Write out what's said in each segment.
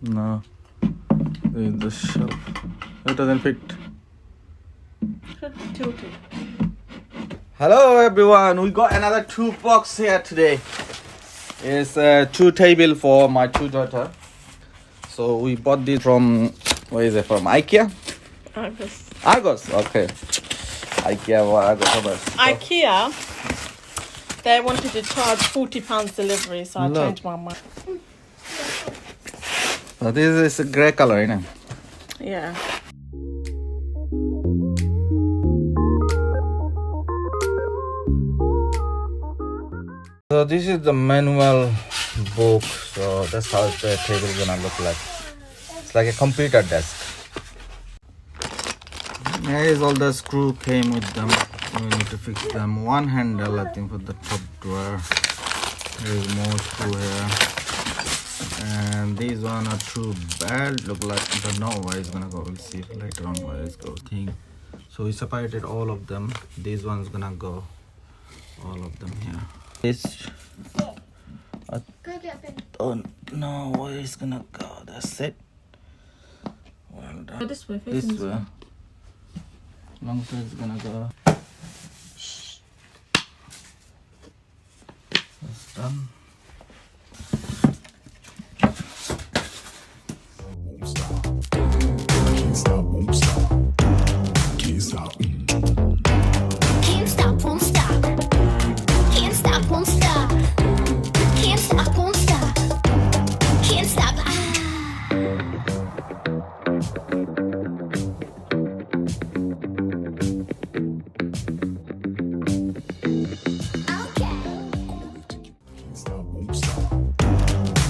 No. There is the shelf. It doesn't fit. Tilted. Hello everyone. We got another 2 box here today. It's 2 table for my 2 daughter. So we bought this from, where is it from? IKEA? Argos. Okay. IKEA or Argos. IKEA, they wanted to charge £40 delivery, so I changed my mind. So this is a grey color, isn't it? Yeah. So this is the manual book. So that's how the table is gonna look like. It's like a computer desk. Here is all the screw came with them. We need to fix them. One handle, I think, for the top drawer. There is more screw here. And these one are too bad. Look like, I don't know where it's gonna go. We'll see later on where it's going. So we separated all of them. This one's gonna go. All of them here. This. I don't know where it's gonna go. That's it. Well done. Go this way, This facing way. Long way it's gonna go. That's done. Won't stop. Can't stop, won't stop. Can't stop. Can't stop, won't stop. Can't stop, won't stop. Can't stop, won't stop. Can't stop. Can't stop, won't stop.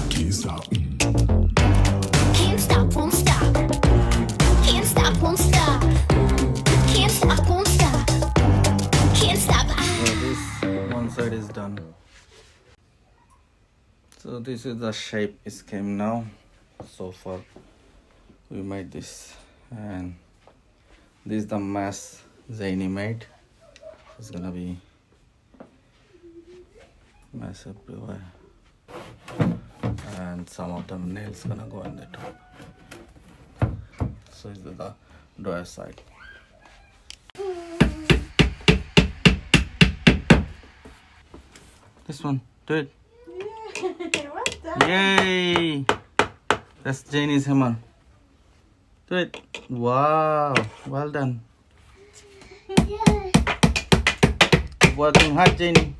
Can't stop. Can't stop, won't stop. Can't stop, won't stop. Can't stop, won't stop. Can't stop. So this one side is done. So this is the shape it came now. So far we made this, and this is the mess Zaini made. It's gonna be mess everywhere, and some of them nails gonna go on the top. So this is the drawer side. This one, do it. Yay! That's Janie's hammer. Do it. Wow, well done. Working hard, Janie.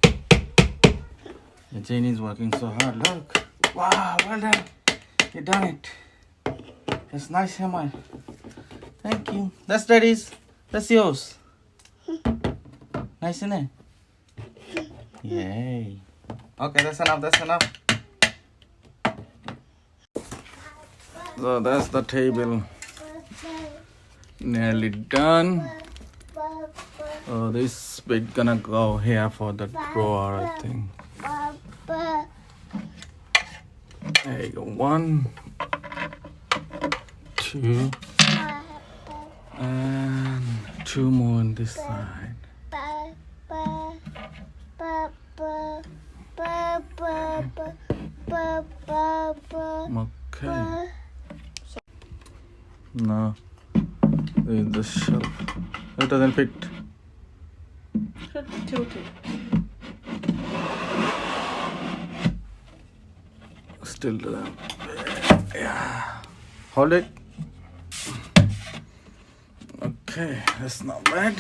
Yeah, Janie's working so hard. Look. Wow, well done. You done it. That's nice hammer. Thank you. That's Daddy's. That's yours. Nice, isn't it? Yay. Okay, that's enough. That's enough. So that's the table. Nearly done. Oh, this bit gonna go here for the drawer, I think. There you go. 1, 2, and 2 more on this side. Okay. No. There is the shelf. It doesn't fit. Tilted. Still doesn't. Yeah. Hold it. Okay, that's not bad.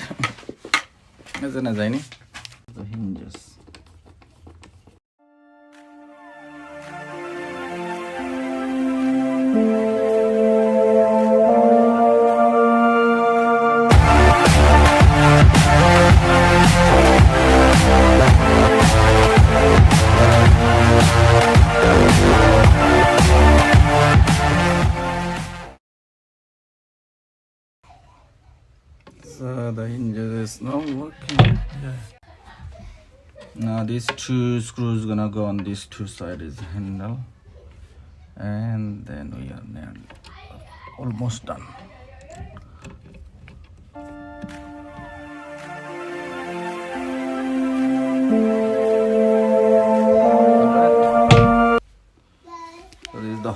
Isn't it, Zaini? The hinges. So the hinges is not working. Yeah. Now these 2 screws gonna go on these 2 sides handle, and then we are nearly almost done.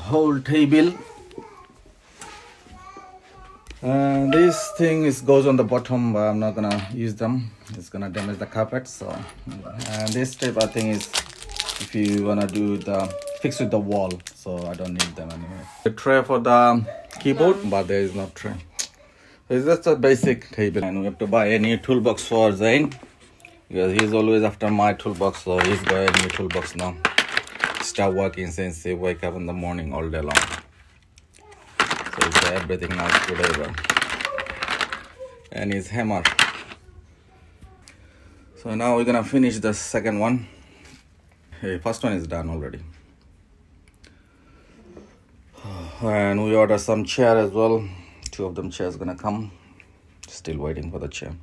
whole table. And this thing goes on the bottom, but I'm not gonna use them. It's gonna damage the carpet. So, and this tape I think is if you wanna do the fix with the wall. So I don't need them anyway. A tray for the keyboard, but there is no tray. It's just a basic table, and we have to buy a new toolbox for Zain because he's always after my toolbox. So he's got a new toolbox now. Start working since he wake up in the morning all day long. So it's everything now is together. And his hammer. So now we're gonna finish the second one. Hey, first one is done already. And we ordered some chair as well. 2 of them chairs gonna come. Still waiting for the chair.